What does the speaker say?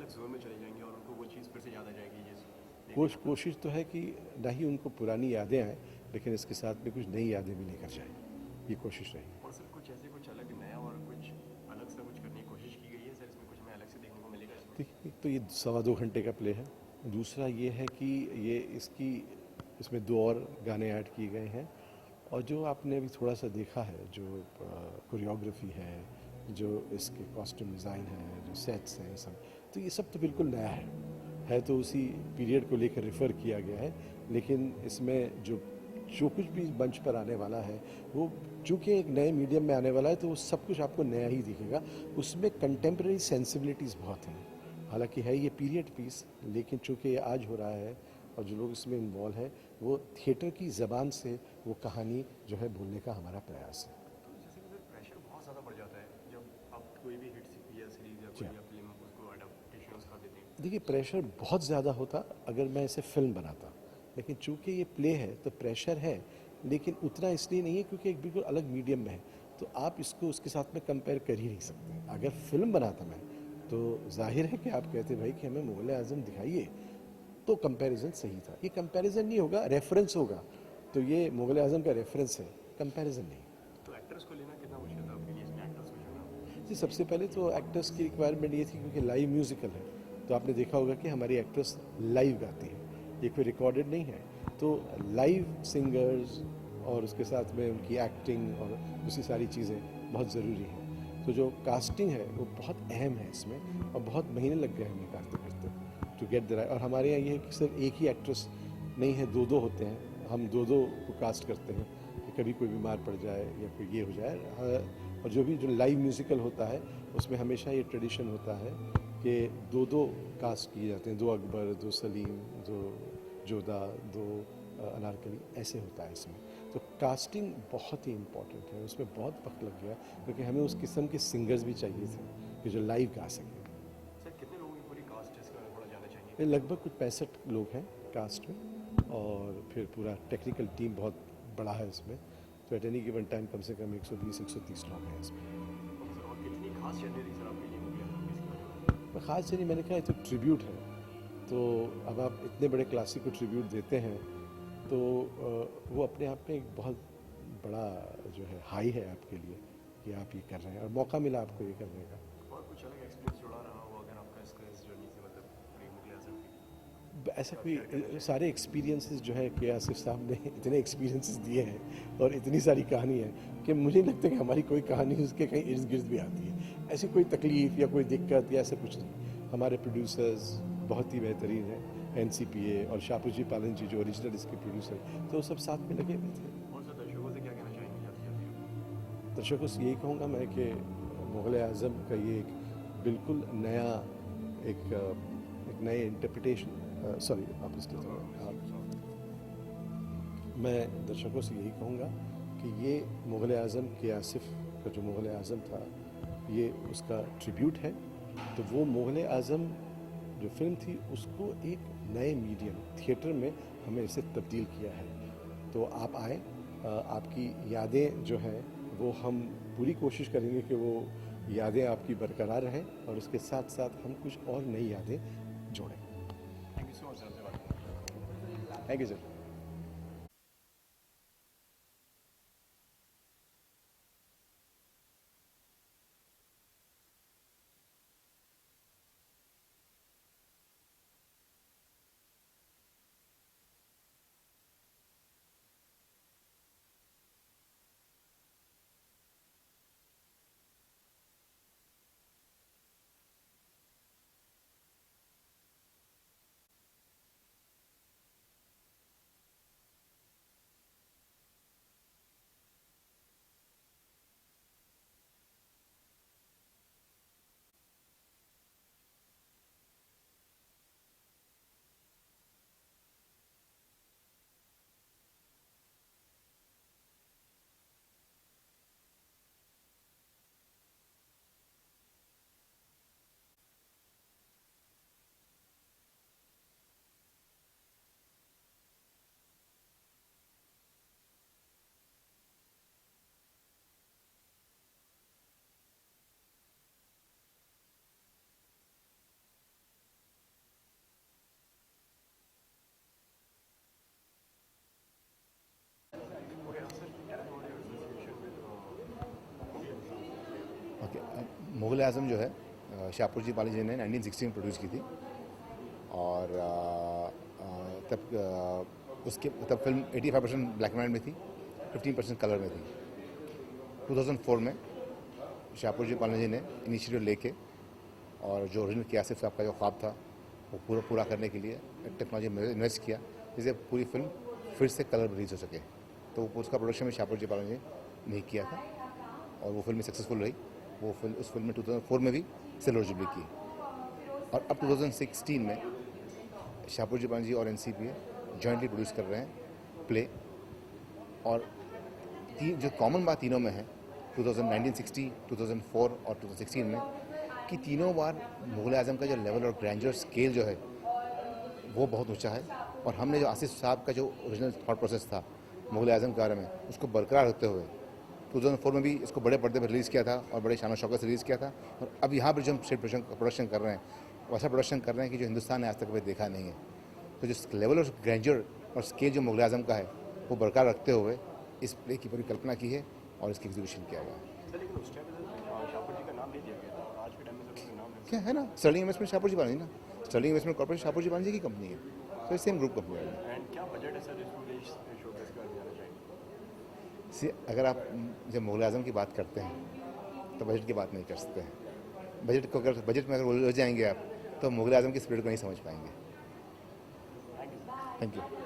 अलग जोन में चले जाएंगे और उनको वो चीज़ फिर से याद आ जाएगी कोशिश तो है कि ना ही उनको पुरानी यादें आए, लेकिन इसके साथ में कुछ नई यादें भी लेकर जाएं, ये कोशिश रहेगी। और सर कुछ ऐसे कुछ अलग नया और कुछ अलग सा कुछ करने की कोशिश की गई है सर, इसमें कुछ हमें अलग से देखने को मिलेगा इसमें? देखिए, एक तो ये 2.25 घंटे का प्ले है। दूसरा ये है कि ये इसमें 2 और गाने ऐड किए गए हैं, और जो आपने अभी थोड़ा सा देखा है, जो कोरियोग्राफी है, जो इसके कॉस्ट्यूम डिज़ाइन है, जो सेट्स हैं, सब, तो ये सब तो बिल्कुल नया है तो उसी पीरियड को लेकर रेफ़र किया गया है। लेकिन इसमें जो जो कुछ भी मंच पर आने वाला है, वो चूँकि एक नए मीडियम में आने वाला है, तो वो सब कुछ आपको नया ही दिखेगा। उसमें कंटेम्प्रेरी सेंसिबिलिटीज़ बहुत हैं। हालांकि है ये पीरियड पीस, लेकिन चूँकि ये आज हो रहा है और जो लोग इसमें इन्वॉल्व है, वो थिएटर की ज़बान से वो कहानी जो है बोलने का हमारा प्रयास है। तो जैसे कि सर प्रेशर बहुत ज़्यादा बढ़ जाता है जब आप कोई भी हिट या सीरीज़ या जी कोई हाँ। या फिल्म उसको अडाप्टेशन उसका देते हैं। देखिए, प्रेशर बहुत ज़्यादा होता अगर मैं इसे फिल्म बनाता, लेकिन चूंकि ये प्ले है तो प्रेशर है, लेकिन उतना इसलिए नहीं है क्योंकि एक बिल्कुल अलग मीडियम में है, तो आप इसको उसके साथ में कंपेयर कर ही नहीं सकते। अगर फिल्म बनाता मैं, तो जाहिर है कि आप कहते भाई कि हमें मुग़ल आज़म दिखाइए, तो कंपैरिजन सही था। ये कंपैरिजन नहीं होगा, रेफरेंस होगा, तो ये मुग़ल आज़म का रेफरेंस है, कंपैरिजन नहीं। तो एक्टर्स को लेना कितना मुश्किल था आपके लिए इसमें, एक्टर्स को चुनना? जी, सबसे पहले तो एक्टर्स की रिक्वायरमेंट ये थी क्योंकि लाइव म्यूज़िकल है, तो आपने देखा होगा कि हमारी एक्ट्रेस लाइव गाती है, ये कोई रिकॉर्डेड नहीं है। तो लाइव सिंगर्स और उसके साथ में उनकी एक्टिंग और दूसरी सारी चीज़ें बहुत ज़रूरी हैं। तो जो कास्टिंग है वो बहुत अहम है इसमें, और बहुत महीने लग गए हमें करते करते टू गेट द राइट। और हमारे यहाँ ये है कि सिर्फ एक ही एक्ट्रेस नहीं है, दो दो होते हैं, हम दो दो को कास्ट करते हैं कि कभी कोई बीमार पड़ जाए या कोई ये हो जाए। और जो लाइव म्यूज़िकल होता है, उसमें हमेशा ये ट्रेडिशन होता है कि दो दो कास्ट किए जाते हैं, 2 अकबर, 2 सलीम, 2 जोधा, 2 अनारकली, ऐसे होता है इसमें। तो कास्टिंग बहुत ही इम्पॉर्टेंट है, उसमें बहुत वक्त लग गया क्योंकि हमें उस किस्म के सिंगर्स भी चाहिए थे कि जो लाइव गा सकें। सर कितने लोगों की पूरी कास्ट है इसका, थोड़ा ज़्यादा चाहिए? ये लगभग कुछ 65 लोग हैं कास्ट में, और फिर पूरा टेक्निकल टीम बहुत बड़ा है इसमें, तो एट एनी गिवन टाइम कम से कम 120-130 लोग हैं इसमें। ओके सर, और कितनी खास जर्नी थी सर आपके लिए मुगल आजम की, इसके बारे में? ख़ास नहीं, मैंने कहा ये तो ट्रिब्यूट है, तो अब आप इतने बड़े क्लासिक को ट्रिब्यूट देते हैं, तो वो अपने आप में एक बहुत बड़ा जो है हाई है आपके लिए कि आप ये कर रहे हैं और मौका मिला आपको ये करने का। और कुछ अलग एक्सपीरियंस जुड़ा रहा हो अगर आपका इसका इस जर्नी से, मतलब पूरी मुगल आजम की, ऐसा तो आप शेयर करना कोई चाहेंगे? सारे एक्सपीरियंसेस जो है कि आसिफ साहब ने इतने एक्सपीरियंसेस दिए हैं और इतनी सारी कहानी है कि मुझे नहीं लगता कि हमारी कोई कहानी उसके कहीं इर्द गिर्द भी आती है। ऐसी कोई तकलीफ़ या कोई दिक्कत या ऐसा कुछ नहीं। हमारे प्रोड्यूसर्स बहुत ही बेहतरीन हैं, NCPA और शापूजी पालन जी जो ओरिजिनल इसके प्रोड्यूसर, तो वो सब साथ में लगे हुए थे। और सर दर्शकों से क्या कहना चाहेंगे जाते जाते? दर्शकों से यही कहूँगा मैं कि मुग़ल आज़म का ये एक बिल्कुल नया एक नए इंटरप्रिटेशन, सॉरी आप इसके मैं दर्शकों से यही कहूँगा कि ये मुग़ल आज़म के आसिफ का जो मुग़ल आज़म था, ये उसका ट्रिब्यूट है। तो वो मुग़ल आज़म जो फिल्म थी, उसको एक नए मीडियम थिएटर में हमें इसे तब्दील किया है। तो आप आएँ, आपकी यादें जो हैं वो हम पूरी कोशिश करेंगे कि वो यादें आपकी बरकरार रहें, और उसके साथ साथ हम कुछ और नई यादें जोड़ें। Thank you so much sir, आपसे बात करके। Thank you sir. Mughal Azam जो है शाहपुर जी पाली जी ने 1960 में प्रोड्यूस की थी और तब फिल्म 85% ब्लैक एंड वाइट में थी, 15% कलर में थी। 2004 में शाहपुर जी पाली जी ने इनिशिएटिव लेके और जो ओरिजिनल के आसिफ साहब का जो ख्वाब था वो पूरा करने के लिए टेक्नोलॉजी में इन्वेस्ट किया, जिससे पूरी फिल्म फिर से कलर रिलीज हो सके। तो उसका प्रोडक्शन में शाहपुर जी पाली जी ने किया था और वो फिल्म सक्सेसफुल रही। वो फिल्म उस फिल्म में 2004 में भी सिल्वर जुबली की और अब 2016 में शाहपुर जी पाली जी और NCPA जॉइंटली प्रोड्यूस कर रहे हैं प्ले। और जो कॉमन बात तीनों में है 1960, 2004 और 2016 में, कि तीनों बार मुग़ल आज़म का जो लेवल और ग्रैंडर स्केल जो है वो बहुत ऊंचा है और हमने जो आसिफ साहब का जो ओरिजिनल थॉट प्रोसेस था मुग़ल आज़म के बारे में उसको बरकरार रखते हुए 2004 में भी इसको बड़े पर्दे पर रिलीज़ किया था और बड़े शान शौकत से रिलीज़ किया था। और अब यहाँ पर जो हम स्टेट प्रोडक्शन कर रहे हैं वैसा प्रोडक्शन कर रहे हैं कि जो हिंदुस्तान ने आज तक कभी देखा नहीं है। तो जो लेवल ऑफ ग्रैंडर और स्केल जो मुग़ल आज़म का है वो बरकरार रखते हुए इस प्ले की पूरी कल्पना की है और इसकी एग्जीक्यूशन किया गया है। सर लेकिन उस टाइम पे शाहपुर जी का नाम नहीं दिया गया था और आज के टाइम में सर नाम है। क्या है ना, स्टर्लिंग इन्वेस्टमेंट शाहपुर जी पाली ना, स्टर्लिंग इन्वेस्टमेंट कॉर्पोरेशन शाहपुर जी पाली जी की कंपनी है, तो सेम ग्रुप कंपनी है। एंड क्या बजट है सर इस पूरे शोकेस के बारे में जानना चाहिए? से अगर आप जब मुग़ल आज़म की बात करते हैं तो बजट की बात नहीं कर सकते हैं। बजट में अगर उलझ जाएंगे आप तो मुग़ल आज़म की स्पिरिट को नहीं समझ पाएंगे। Thank you.